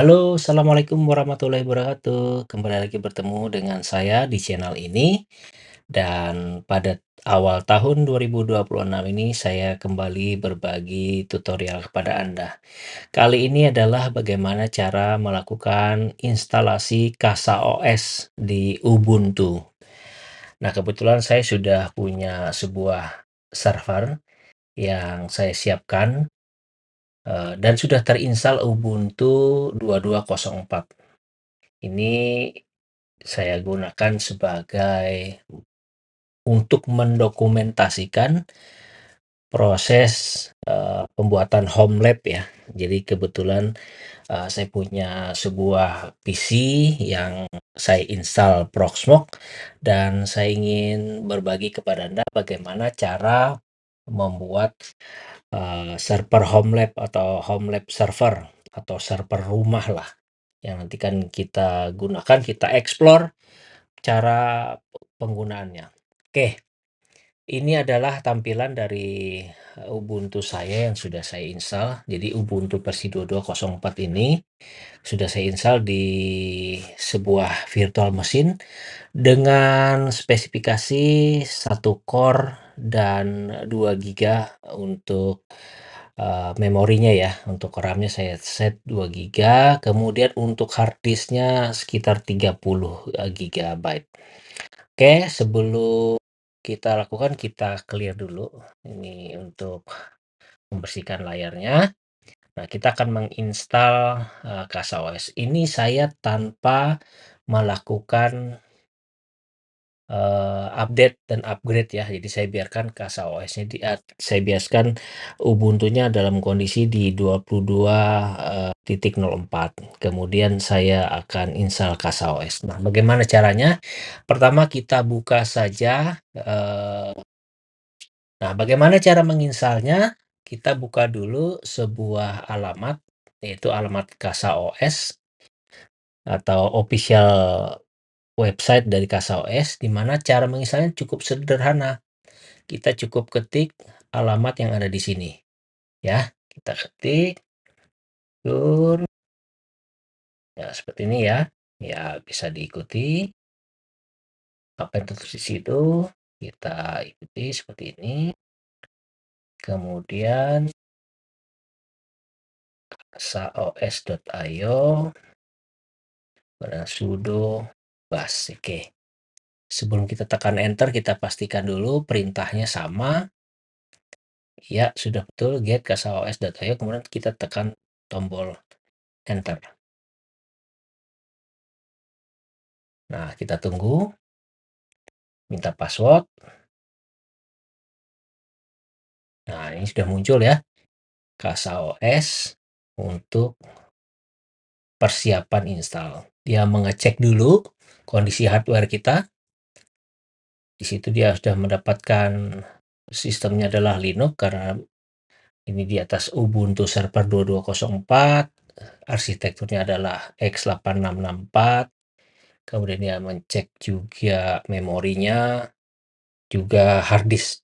Halo, assalamualaikum warahmatullahi wabarakatuh. Kembali lagi bertemu dengan saya di channel ini, dan pada awal tahun 2026 ini saya kembali berbagi tutorial kepada Anda. Kali ini adalah bagaimana cara melakukan instalasi CasaOS di Ubuntu. Nah, kebetulan saya sudah punya sebuah server yang saya siapkan dan sudah terinstal Ubuntu 2204. Ini saya gunakan sebagai untuk mendokumentasikan proses, pembuatan home lab ya. Jadi kebetulan, saya punya sebuah PC yang saya install Proxmox dan saya ingin berbagi kepada Anda bagaimana cara membuat, server home lab atau home lab server atau server rumah lah, yang nanti kan kita gunakan, kita explore cara penggunaannya. Oke, ini adalah tampilan dari Ubuntu saya yang sudah saya install. Jadi Ubuntu versi 2204 ini sudah saya install di sebuah virtual machine dengan spesifikasi 1 core dan 2 GB untuk memorinya ya. Untuk RAM-nya saya set 2 GB, kemudian untuk hard disk-nya sekitar 30 GB. Oke, sebelum kita lakukan, kita clear dulu ini untuk membersihkan layarnya. Nah, kita akan menginstal CasaOS. Ini saya tanpa melakukan update dan upgrade ya. Jadi saya biarkan CasaOS-nya saya biarkan Ubuntu-nya dalam kondisi di 22.04. Kemudian saya akan install CasaOS. Nah, bagaimana caranya? Pertama kita buka saja, bagaimana cara menginstalnya? Kita buka dulu sebuah alamat, yaitu alamat CasaOS atau official website dari CasaOS, di mana cara menginstalnya cukup sederhana. Kita cukup ketik alamat yang ada di sini, ya. Kita ketik, tur, ya seperti ini ya. Ya bisa diikuti apa yang tertulis di situ. Kita ikuti seperti ini. Kemudian casaos.io, sudo bash. Oke. Sebelum kita tekan enter, kita pastikan dulu perintahnya sama. Ya, sudah betul, get casaos.io, kemudian kita tekan tombol enter. Nah, kita tunggu, minta password. Nah, ini sudah muncul ya, CasaOS untuk persiapan install. Dia mengecek dulu kondisi hardware kita. Di situ dia sudah mendapatkan sistemnya adalah Linux karena ini di atas Ubuntu server 2204, arsitekturnya adalah x8664. Kemudian dia mencek juga memorinya, juga hard disk.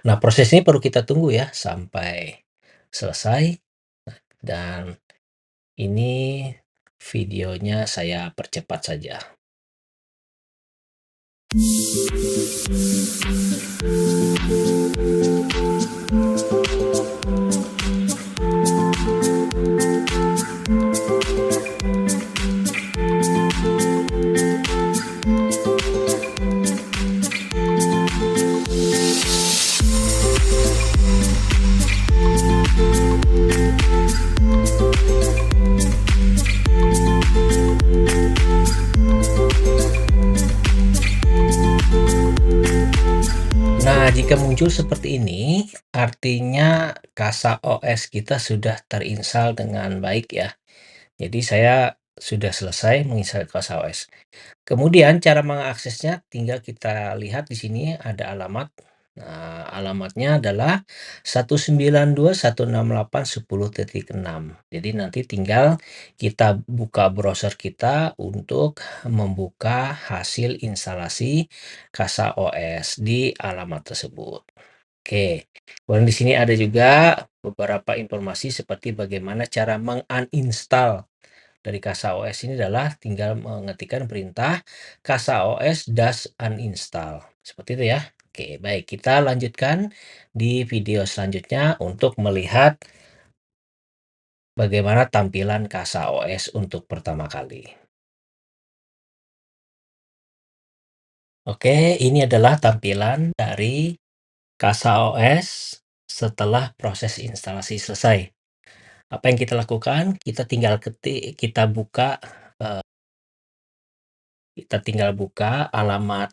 Nah, proses ini perlu kita tunggu ya sampai selesai, dan ini videonya saya percepat saja. Nah, jika muncul seperti ini, artinya CasaOS kita sudah terinstall dengan baik ya. Jadi saya sudah selesai menginstal CasaOS. Kemudian cara mengaksesnya tinggal kita lihat di sini ada alamat. Nah, alamatnya adalah 192.168.10.6. Jadi nanti tinggal kita buka browser kita untuk membuka hasil instalasi CasaOS di alamat tersebut. Oke, kemudian di sini ada juga beberapa informasi seperti bagaimana cara menguninstall dari CasaOS ini adalah tinggal mengetikkan perintah CasaOS-uninstall. Seperti itu ya. Oke, baik. Kita lanjutkan di video selanjutnya untuk melihat bagaimana tampilan CasaOS untuk pertama kali. Oke, ini adalah tampilan dari CasaOS setelah proses instalasi selesai. Apa yang kita lakukan? Eee, kita tinggal buka alamat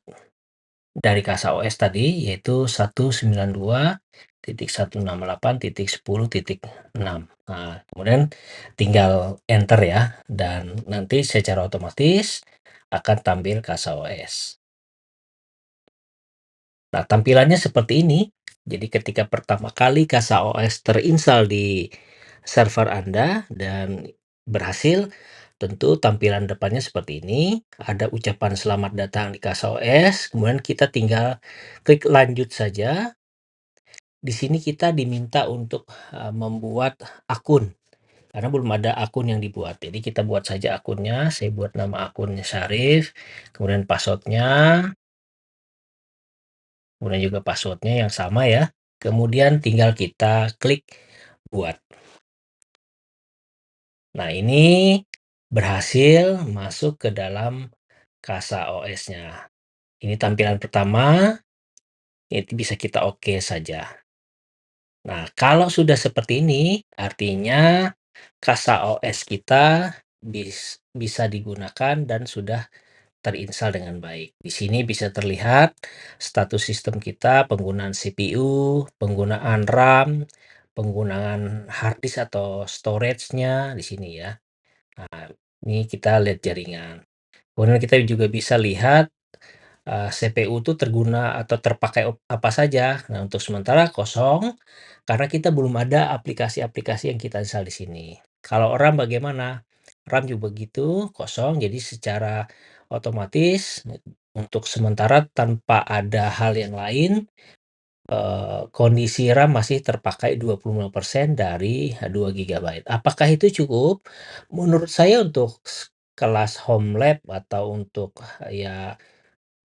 dari CasaOS tadi, yaitu 192.168.10.6. Nah, kemudian tinggal enter ya, dan nanti secara otomatis akan tampil CasaOS. Nah, tampilannya seperti ini. Jadi ketika pertama kali CasaOS terinstall di server Anda dan berhasil, tentu tampilan depannya seperti ini. Ada ucapan selamat datang di CasaOS, kemudian kita tinggal klik lanjut saja. Di sini kita diminta untuk membuat akun, karena belum ada akun yang dibuat. Jadi kita buat saja akunnya. Saya buat nama akunnya Syarif, kemudian kemudian juga password-nya yang sama ya. Kemudian tinggal kita klik buat. Nah, ini berhasil masuk ke dalam CasaOS-nya. Ini tampilan pertama, itu bisa kita oke saja. Nah, kalau sudah seperti ini, artinya CasaOS kita bisa digunakan dan sudah terinstall dengan baik. Di sini bisa terlihat status sistem kita, penggunaan CPU, penggunaan RAM, penggunaan hard disk atau storage-nya di sini ya. Nah, ini kita lihat jaringan. Kemudian kita juga bisa lihat CPU itu terguna atau terpakai apa saja. Nah, untuk sementara kosong karena kita belum ada aplikasi-aplikasi yang kita install di sini. Kalau RAM bagaimana? RAM juga begitu, kosong. Jadi secara otomatis untuk sementara tanpa ada hal yang lain, kondisi RAM masih terpakai 25% dari 2 gigabyte. Apakah itu cukup? Menurut saya untuk kelas home lab atau untuk ya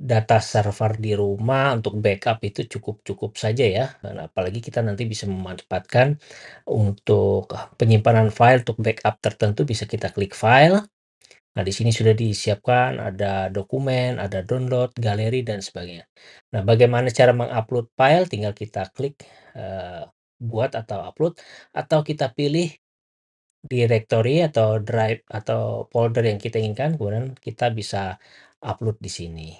data server di rumah untuk backup itu cukup-cukup saja ya, dan apalagi kita nanti bisa memanfaatkan untuk penyimpanan file untuk backup tertentu bisa kita klik file. Nah, di sini sudah disiapkan ada dokumen, ada download, galeri, dan sebagainya. Nah, bagaimana cara mengupload file? Tinggal kita klik, buat atau upload, atau kita pilih directory atau drive atau folder yang kita inginkan, kemudian kita bisa upload di sini.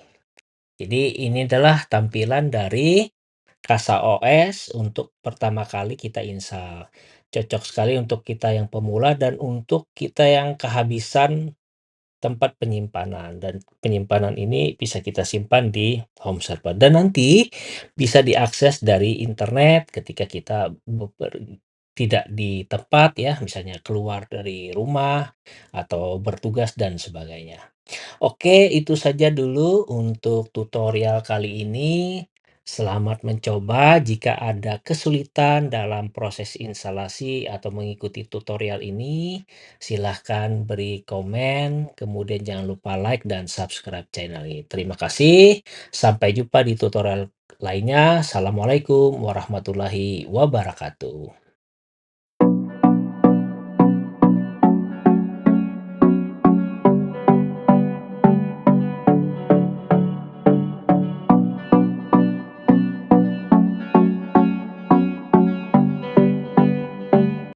Jadi ini adalah tampilan dari CasaOS untuk pertama kali kita install. Cocok sekali untuk kita yang pemula dan untuk kita yang kehabisan tempat penyimpanan, dan penyimpanan ini bisa kita simpan di home server dan nanti bisa diakses dari internet ketika kita tidak di tempat ya, misalnya keluar dari rumah atau bertugas dan sebagainya. Oke, itu saja dulu untuk tutorial kali ini. Selamat mencoba. Jika ada kesulitan dalam proses instalasi atau mengikuti tutorial ini, silahkan beri komen. Kemudian jangan lupa like dan subscribe channel ini. Terima kasih. Sampai jumpa di tutorial lainnya. Assalamualaikum warahmatullahi wabarakatuh.